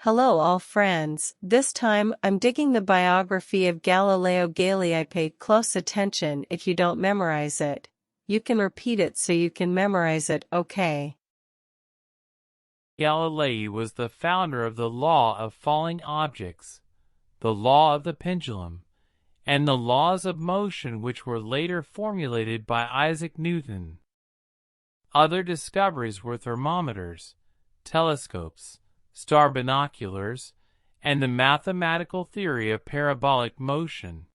Hello all friends, this time I'm digging the biography of Galileo Galilei. Pay close attention. If you don't memorize it, you can repeat it so you can memorize it, okay? Galilei was the founder of the law of falling objects, the law of the pendulum, and the laws of motion which were later formulated by Isaac Newton. Other discoveries were thermometers, telescopes, star binoculars, and the mathematical theory of parabolic motion.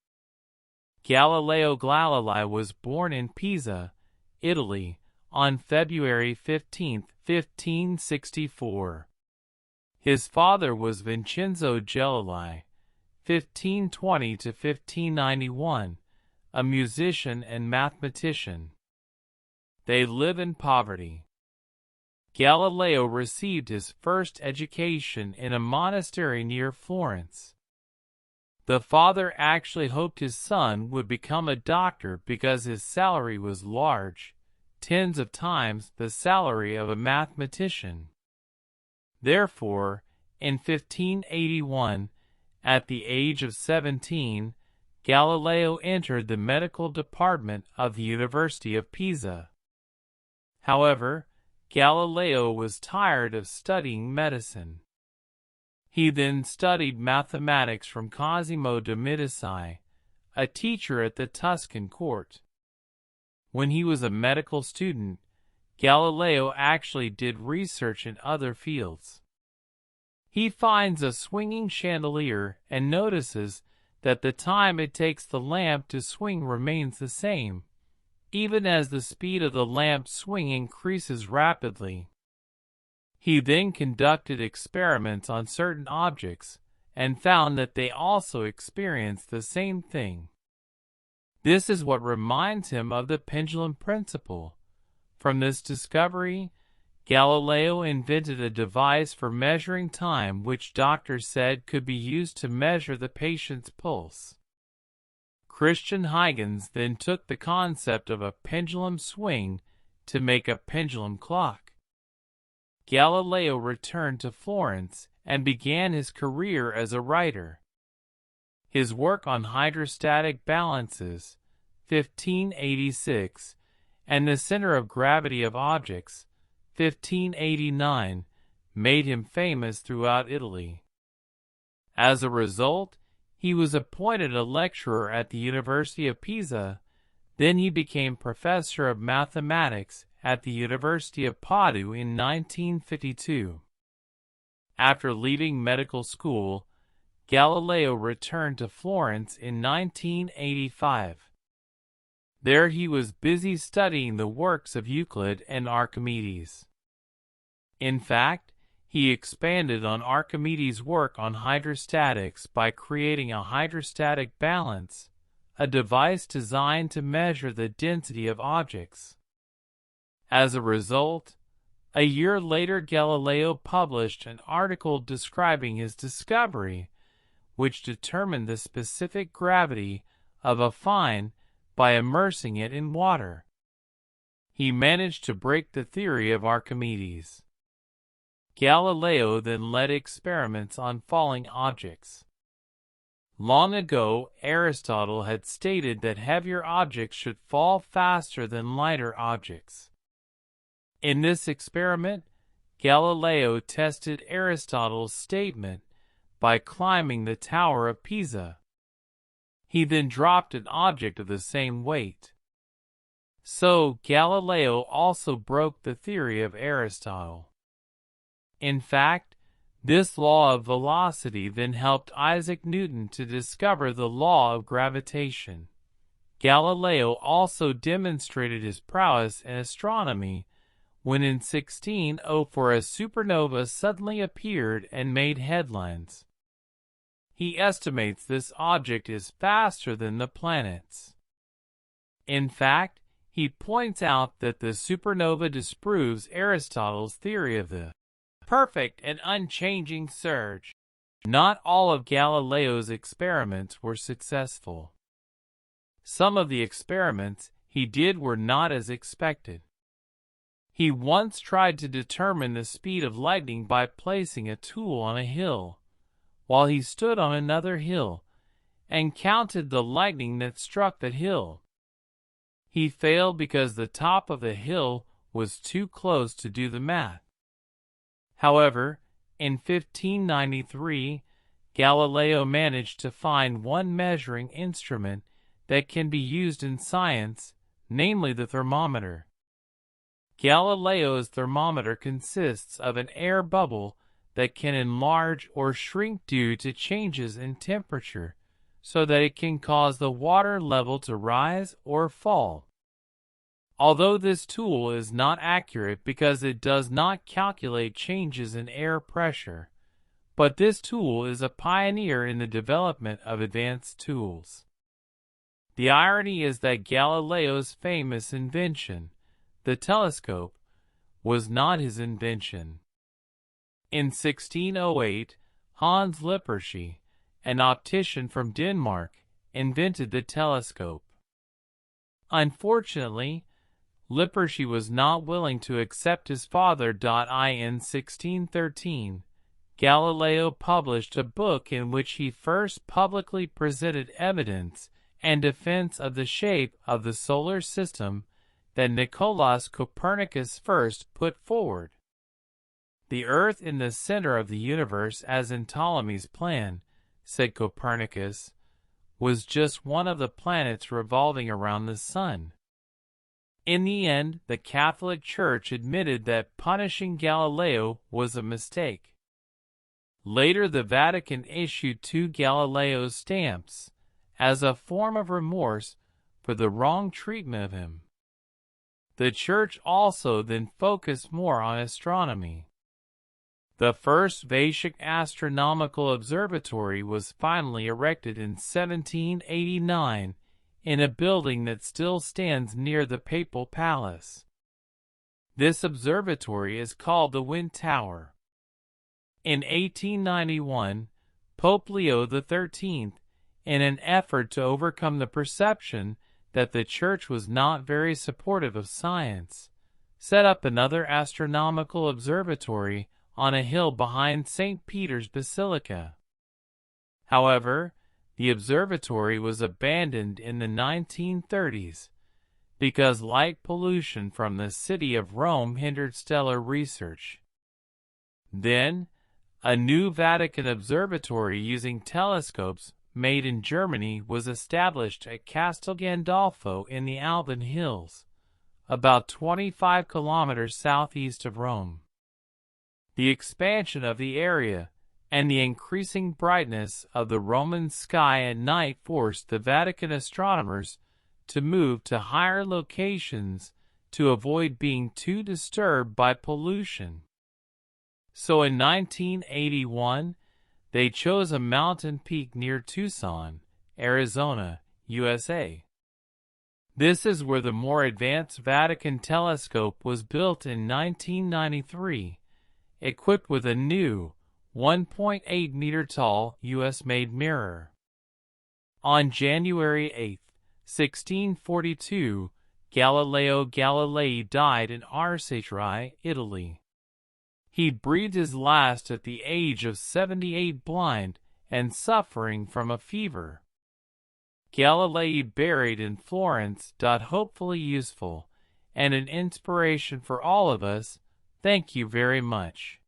Galileo Galilei was born in Pisa, Italy, on February 15, 1564. His father was Vincenzo Galilei, 1520 to 1591, a musician and mathematician. They live in poverty. Galileo received his first education in a monastery near Florence. The father actually hoped his son would become a doctor because his salary was large, tens of times the salary of a mathematician. Therefore, in 1581, at the age of 17, Galileo entered the medical department of the University of Pisa. However, Galileo was tired of studying medicine. He then studied mathematics from Cosimo de' Medici, a teacher at the Tuscan court. When he was a medical student, Galileo actually did research in other fields. He finds a swinging chandelier and notices that the time it takes the lamp to swing remains the same, even as the speed of the lamp's swing increases rapidly. He then conducted experiments on certain objects and found that they also experienced the same thing. This is what reminds him of the pendulum principle. From this discovery, Galileo invented a device for measuring time which doctors said could be used to measure the patient's pulse. Christian Huygens then took the concept of a pendulum swing to make a pendulum clock. Galileo returned to Florence and began his career as a writer. His work on hydrostatic balances, 1586, and the center of gravity of objects, 1589, made him famous throughout Italy. As a result, he was appointed a lecturer at the University of Pisa. Then he became professor of mathematics at the University of Padua in 1952. After leaving medical school, Galileo returned to Florence in 1985. There he was busy studying the works of Euclid and Archimedes. In fact, he expanded on Archimedes' work on hydrostatics by creating a hydrostatic balance, a device designed to measure the density of objects. As a result, a year later Galileo published an article describing his discovery, which determined the specific gravity of a fine by immersing it in water. He managed to break the theory of Archimedes. Galileo then led experiments on falling objects. Long ago, Aristotle had stated that heavier objects should fall faster than lighter objects. In this experiment, Galileo tested Aristotle's statement by climbing the Tower of Pisa. He then dropped an object of the same weight. So, Galileo also broke the theory of Aristotle. In fact, this law of velocity then helped Isaac Newton to discover the law of gravitation. Galileo also demonstrated his prowess in astronomy when in 1604 a supernova suddenly appeared and made headlines. He estimates this object is faster than the planets. In fact, he points out that the supernova disproves Aristotle's theory of the perfect and unchanging surge. Not all of Galileo's experiments were successful. Some of the experiments he did were not as expected. He once tried to determine the speed of lightning by placing a tool on a hill, while he stood on another hill, and counted the lightning that struck that hill. He failed because the top of the hill was too close to do the math. However, in 1593, Galileo managed to find one measuring instrument that can be used in science, namely the thermometer. Galileo's thermometer consists of an air bubble that can enlarge or shrink due to changes in temperature, so that it can cause the water level to rise or fall. Although this tool is not accurate because it does not calculate changes in air pressure, but this tool is a pioneer in the development of advanced tools. The irony is that Galileo's famous invention, the telescope, was not his invention. In 1608, Hans Lippershey, an optician from Denmark, invented the telescope. Unfortunately, Lippershey was not willing to accept his father. In 1613, Galileo published a book in which he first publicly presented evidence and defense of the shape of the solar system that Nicolaus Copernicus first put forward. The Earth in the center of the universe, as in Ptolemy's plan, said Copernicus, was just one of the planets revolving around the sun. In the end, the Catholic Church admitted that punishing Galileo was a mistake. Later, the Vatican issued 2 Galileo stamps as a form of remorse for the wrong treatment of him. The Church also then focused more on astronomy. The first Vedic astronomical observatory was finally erected in 1789 in a building that still stands near the Papal Palace. This observatory is called the Wind Tower. In 1891, Pope Leo XIII, in an effort to overcome the perception that the Church was not very supportive of science, set up another astronomical observatory on a hill behind St. Peter's Basilica. However, the observatory was abandoned in the 1930s because light pollution from the city of Rome hindered stellar research. Then, a new Vatican observatory using telescopes made in Germany was established at Castel Gandolfo in the Alban Hills, about 25 kilometers southeast of Rome. The expansion of the area and the increasing brightness of the Roman sky at night forced the Vatican astronomers to move to higher locations to avoid being too disturbed by pollution. So in 1981, they chose a mountain peak near Tucson, Arizona, USA. This is where the more advanced Vatican telescope was built in 1993, equipped with a new 1.8-meter-tall U.S.-made mirror. On January 8, 1642, Galileo Galilei died in Arcetri, Italy. He breathed his last at the age of 78, blind and suffering from a fever. Galilei buried in Florence. Hopefully useful and an inspiration for all of us. Thank you very much.